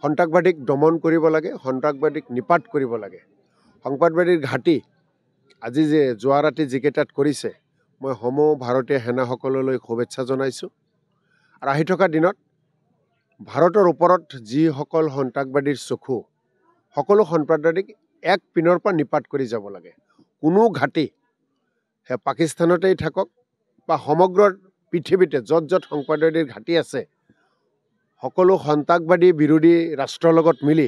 সন্ত্ৰাসবাদীক দমন কৰিব লাগে, সন্ত্ৰাসবাদীক নিপাত কৰিব লাগে। সন্ত্ৰাসবাদীৰ ঘাটি আজি যে যোৱা ৰাতি যিকেইটাত কৰিছে, মই সমূহ ভাৰতীয় সেনাসকললৈ শুভেচ্ছা জনাইছোঁ। আৰু আহি থকা দিনত ভাৰতৰ ওপৰত যিসকল সন্ত্ৰাসবাদীৰ চকু, সকলো সন্ত্ৰাসবাদীক এক পিনৰ পৰা নিপাত কৰি যাব লাগে। কোনো ঘাটি সে পাকিস্তানতেই থাকক বা সমগ্ৰ পৃথিৱীতে য'ত য'ত সন্ত্ৰাসবাদীৰ ঘাটি আছে, সকলো সন্ত্ৰাসবাদী বিৰোধী ৰাষ্ট্ৰৰ লগত মিলি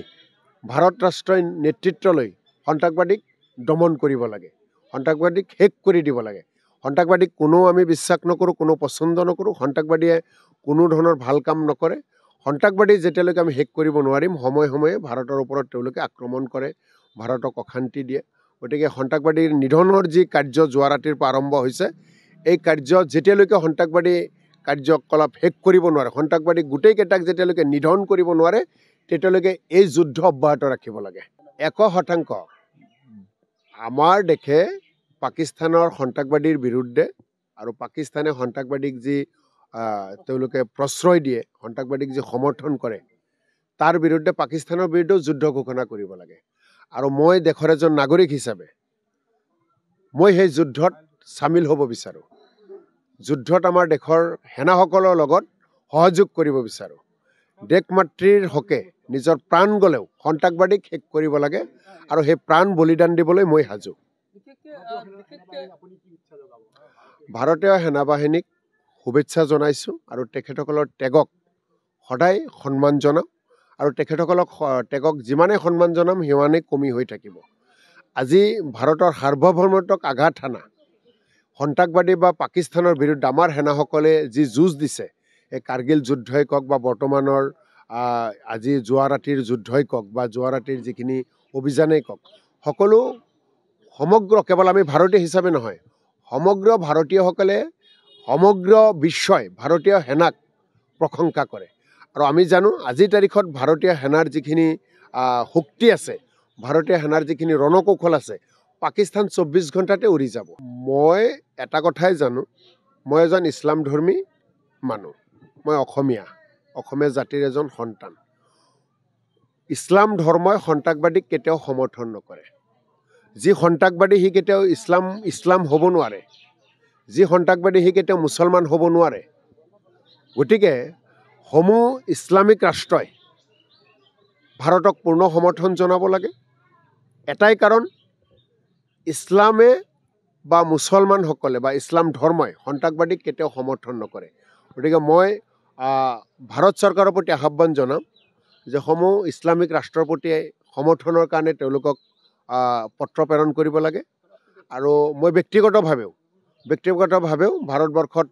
ভাৰত ৰাষ্ট্ৰই নেতৃত্ব লৈ সন্ত্ৰাসবাদীক দমন কৰিব লাগে, সন্ত্ৰাসবাদীক শেষ কৰি দিব লাগে। সন্ত্ৰাসবাদীক কোনো আমি বিশ্বাস নকৰোঁ, কোনো পচন্দ নকৰোঁ। সন্ত্ৰাসবাদীয়ে কোনো ধৰণৰ ভাল কাম নকৰে। সন্ত্ৰাসবাদী যেতিয়ালৈকে আমি শেষ কৰিব নোৱাৰিম, সময়ে সময়ে ভাৰতৰ ওপৰত তেওঁলোকে আক্ৰমণ কৰে, ভাৰতক অশান্তি দিয়ে। গতিকে সন্ত্ৰাসবাদীৰ নিধনৰ যি কাৰ্য যোৱা ৰাতিৰ পৰা আৰম্ভ হৈছে, এই কাৰ্য যেতিয়ালৈকে সন্ত্ৰাসবাদী কাৰ্যকলাপ শেষ কৰিব নোৱাৰে, সন্ত্ৰাসবাদী গোটেইকেইটাক যেতিয়ালৈকে নিধন কৰিব নোৱাৰে, তেতিয়ালৈকে এই যুদ্ধ অব্যাহত ৰাখিব লাগে। 100% আমাৰ দেশে পাকিস্তানৰ সন্ত্ৰাসবাদীৰ বিৰুদ্ধে আৰু পাকিস্তানে সন্ত্ৰাসবাদীক যি তেওঁলোকে প্ৰশ্ৰয় দিয়ে, সন্ত্ৰাসবাদীক যি সমৰ্থন কৰে, তাৰ বিৰুদ্ধে পাকিস্তানৰ বিৰুদ্ধেও যুদ্ধ ঘোষণা কৰিব লাগে। আৰু মই দেশৰ এজন নাগৰিক হিচাপে মই সেই যুদ্ধত চামিল হ'ব বিচাৰোঁ। যুদ্ধত আমাৰ দেশৰ সেনাসকলৰ লগত সহযোগ কৰিব বিচাৰোঁ। দেশ মাতৃৰ হকে নিজৰ প্ৰাণ গ'লেও সন্ত্ৰাসবাদীক শেষ কৰিব লাগে আৰু সেই প্ৰাণ বলিদান দিবলৈ মই সাজু। ভাৰতীয় সেনাবাহিনীক শুভেচ্ছা জনাইছোঁ আৰু তেখেতসকলৰ ত্যাগক সদায় সন্মান জনাওঁ আৰু তেখেতসকলক ত্যাগক যিমানেই সন্মান জনাম সিমানেই কমি হৈ থাকিব। আজি ভাৰতৰ সাৰ্বভৌমত্বক আঘাত হানা সন্ত্ৰাসবাদী বা পাকিস্তানৰ বিৰুদ্ধে আমাৰ সেনাসকলে যি যুঁজ দিছে, এই কাৰ্গিল যুদ্ধই কওক বা বৰ্তমানৰ আজি যোৱা ৰাতিৰ যুদ্ধই কওক বা যোৱা ৰাতিৰ যিখিনি অভিযানেই কওক, সকলো সমগ্ৰ কেৱল আমি ভাৰতীয় হিচাপে নহয়, সমগ্ৰ ভাৰতীয়সকলে সমগ্ৰ বিশ্বই ভাৰতীয় সেনাক প্ৰশংসা কৰে। আৰু আমি জানো আজিৰ তাৰিখত ভাৰতীয় সেনাৰ যিখিনি শক্তি আছে, ভাৰতীয় সেনাৰ যিখিনি ৰণকৌশল আছে, পাকিস্তান 24 ঘণ্টাতে উৰি যাব। মই এটা কথাই জানো, মই এজন ইছলাম ধৰ্মী মানুহ, মই অসমীয়া জাতিৰ এজন সন্তান। ইছলাম ধৰ্মই সন্ত্ৰাসবাদীক কেতিয়াও সমৰ্থন নকৰে। যি সন্ত্ৰাসবাদী সি কেতিয়াও ইছলাম হ'ব নোৱাৰে, যি সন্ত্ৰাসবাদী সি কেতিয়াও মুছলমান হ'ব নোৱাৰে। গতিকে সমূহ ইছলামিক ৰাষ্ট্ৰই ভাৰতক পূৰ্ণ সমৰ্থন জনাব লাগে। এটাই কাৰণ, ইছলামে বা মুছলমানসকলে বা ইছলাম ধৰ্মই সন্ত্ৰাসবাদীক কেতিয়াও সমৰ্থন নকৰে। গতিকে মই ভাৰত চৰকাৰৰ প্ৰতি আহ্বান জনাম যে সমূহ ইছলামিক ৰাষ্ট্ৰৰ প্ৰতি সমৰ্থনৰ কাৰণে তেওঁলোকক পত্ৰ প্ৰেৰণ কৰিব লাগে। আৰু মই ব্যক্তিগতভাৱেও ভাৰতবৰ্ষত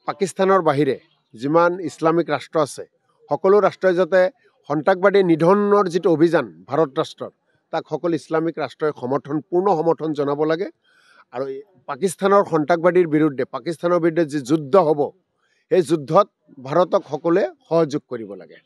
পাকিস্তানৰ বাহিৰে যিমান ইছলামিক ৰাষ্ট্ৰ আছে, সকলো ৰাষ্ট্ৰই যাতে সন্ত্ৰাসবাদী নিধনৰ যিটো অভিযান ভাৰত ৰাষ্ট্ৰৰ, তাক সকলো ইছলামিক ৰাষ্ট্ৰই পূৰ্ণ সমৰ্থন জনাব লাগে। আৰু পাকিস্তানৰ সন্ত্ৰাসবাদীৰ বিৰুদ্ধে যি যুদ্ধ হ'ব, সেই যুদ্ধত ভাৰতক সকলোৱে সহযোগ কৰিব লাগে।